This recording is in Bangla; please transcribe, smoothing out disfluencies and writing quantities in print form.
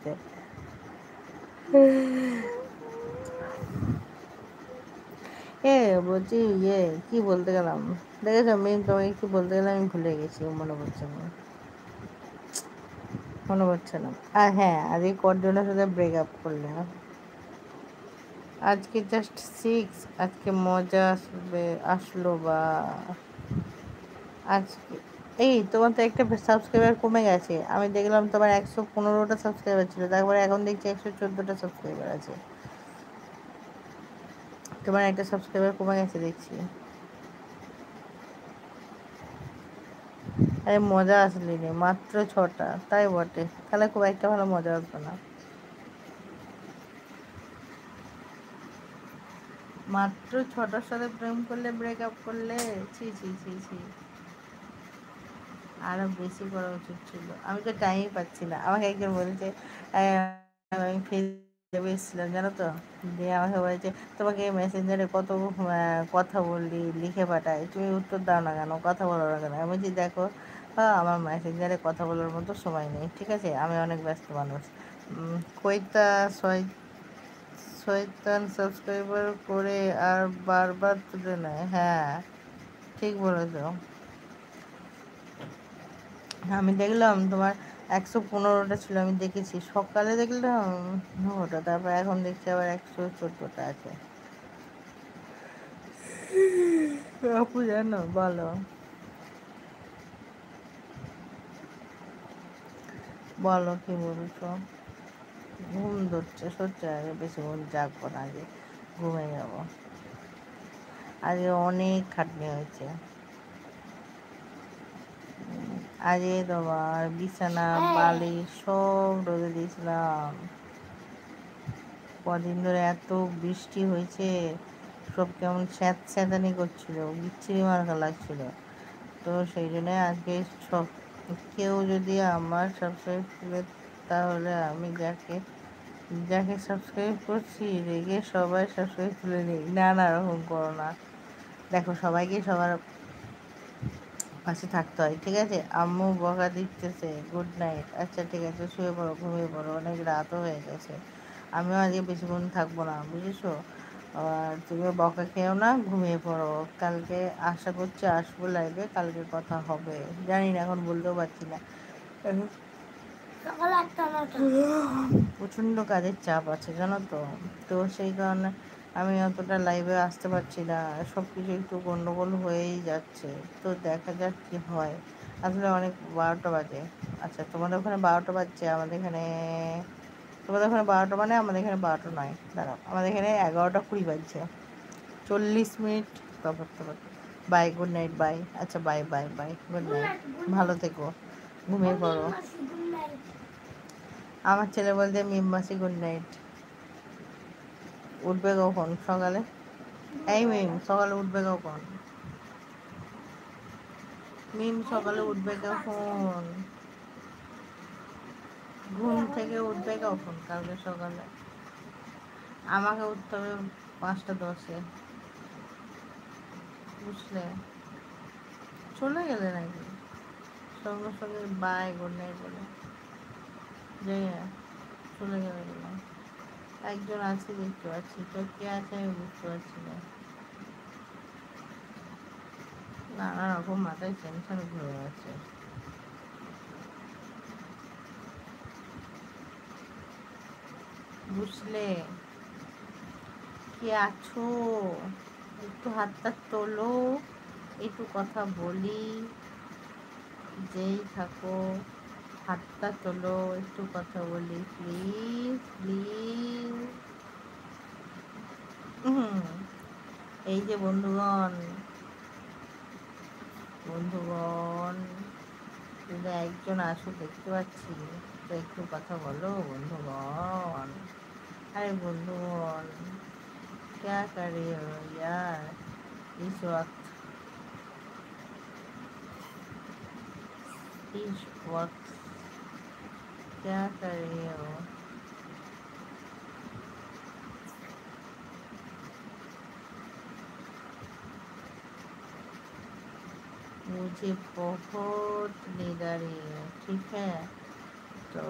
দেখতে। বলছি কি বলতে গেলাম, দেখেছো মিম, তোমাকে কি বলতে গেলাম আমি ভুলে গেছি, মনে পড়ছে না। আর হ্যাঁ, আজকে কজনের সাথে ব্রেকআপ করলে? আজকে জাস্ট 6, আজকে মজা আসলো বা আজকে এই তোমার তো একটা সাবস্ক্রাইবার কমে গেছে, আমি দেখলাম তোমার 115টা সাবস্ক্রাইবার ছিল, তারপরে এখন দেখছি 114টা সাবস্ক্রাইবার আছে। তোমার একটা সাবস্ক্রাইবার কমে গেছে দেখছি। আরে মজা আসলে নেই, মাত্র 6টা, তাই বটে, তাহলে খুব একটা ভালো মজা আসবে না। মাত্র 6টার সাথে প্রেম করলে, ব্রেকআপ করলে, ছি ছি ছি ছি, আরো বেশি করা উচিত ছিল। আমি তো টাইমই পাচ্ছি না। আমাকে একজন বলেছে, আমি ফেসবুকে এসেছিলাম জানো তো, দিয়ে আমাকে বলেছে তোমাকে মেসেঞ্জারে কত কথা বললি, লিখে পাঠাই, তুমি উত্তর দাও না কেন, কথা বলো না কেন? আমি বলছি দেখো, আমার মেসেঞ্জারে কথা বলার মতো সময় নেই, ঠিক আছে, আমি অনেক ব্যস্ত মানুষ। কইতা শয়তান সাবস্ক্রাইবার করে আর বারবার তুলে নেয়। হ্যাঁ, ঠিক বলেছ। আমি দেখলাম তোমার 115টা ছিল, আমি দেখেছি সকালে দেখলাম ওটা, তারপর এখন দেখছি আবার 114টা আছে। আপু জানো, বলো বলো কি বলছো? ঘুম ধরছে সত্যি, আগে বেশি ঘুম জাগবো না, আগে ঘুমে যাবো। আজকে অনেক খাটনি হয়েছে। আজকে তোমার বিছানা বালিশ সব রোদে দিয়েছিলাম। কদিন ধরে এত বৃষ্টি হয়েছে, সব কেমন স্যাঁতস্যাঁতানি করছিল, বিচ্ছিরি মার্কা লাগছিল। তো সেই জন্য আজকে সব, কেউ যদি আমার সাবস্ক্রাইব করে, তাহলে আমি যাকে যাকে সাবস্ক্রাইব করছি রেগে সবাই সাবস্ক্রাইব তুলে নিই। না না, ওরকম করো না। দেখো, সবাইকে সবার পাশে থাকতে হয়, ঠিক আছে? আম্মু বকা দিতেছে, গুড নাইট। আচ্ছা ঠিক আছে, শুয়ে পড়ো, ঘুমিয়ে পড়ো, অনেক রাতও হয়ে গেছে। আমিও আজকে বেশিক্ষণ থাকবো না, বুঝেছো? আর তুমিও বকা খেয়েও না, ঘুমিয়ে পড়ো। কালকে আশা করছি আসবো লাইভে, কালকে কথা হবে। জানি না, এখন বলতেও পারছি না। এখন প্রচণ্ড কাজের চাপ আছে জানো তো, তো সেই কারণে আমি অতটা লাইভে আসতে পারছি না, সব কিছু একটু গন্ডগোল হয়েই যাচ্ছে। তো দেখা যাক কি হয়। আসলে অনেক 12টা বাজে। আচ্ছা, তোমাদের ওখানে 12টা বাজছে, আমাদের এখানে, তোমাদের ওখানে 12টা মানে আমাদের এখানে 12টা নয়, দাঁড়াও, আমাদের এখানে 11টা 20 বাজছে, 40 মিনিট তফাৎ তফাৎ। Bye, good night, bye. আচ্ছা, bye bye bye, good night, ভালো থেকো, ঘুমিয়ে পড়ো। আমার ছেলে বলতে মিম মাসি গুড নাইট। উঠবে কখন সকালে? এই মিম, সকালে উঠবে কখন? মিম, সকালে উঠবে কখন? ঘুম থেকে উঠবে কখন কালকে সকালে? আমাকে উঠতে হবে 5টা 10-এ, বুঝলে? চলে গেলে নাকি সঙ্গে সঙ্গে বাই গুড নাইট বলে? যাই না, চলে গেলে কেন? একজন আছে দেখতে পাচ্ছি, তো কে আছে আমি বুঝতে পারছি না। নানা রকম মাথায় টেনশন ঘুরে আছে, বুঝলে? কে আছো? একটু হাতটা তোলো, একটু কথা বলি। যেই থাকো, হাতটা তোলো, একটু কথা বলি, প্লিজ প্লিজ। এই যে বন্ধুগণ, বন্ধুগণ, যদি একজন আসো দেখতে পাচ্ছি, তো একটু কথা বলো বন্ধুগণ। अरे बंधुगण, क्या कर रही हो यार इस वक्त, इस वक्त क्या कर रही हो? मुझे बहुत नींद आ रही है, ठीक है? तो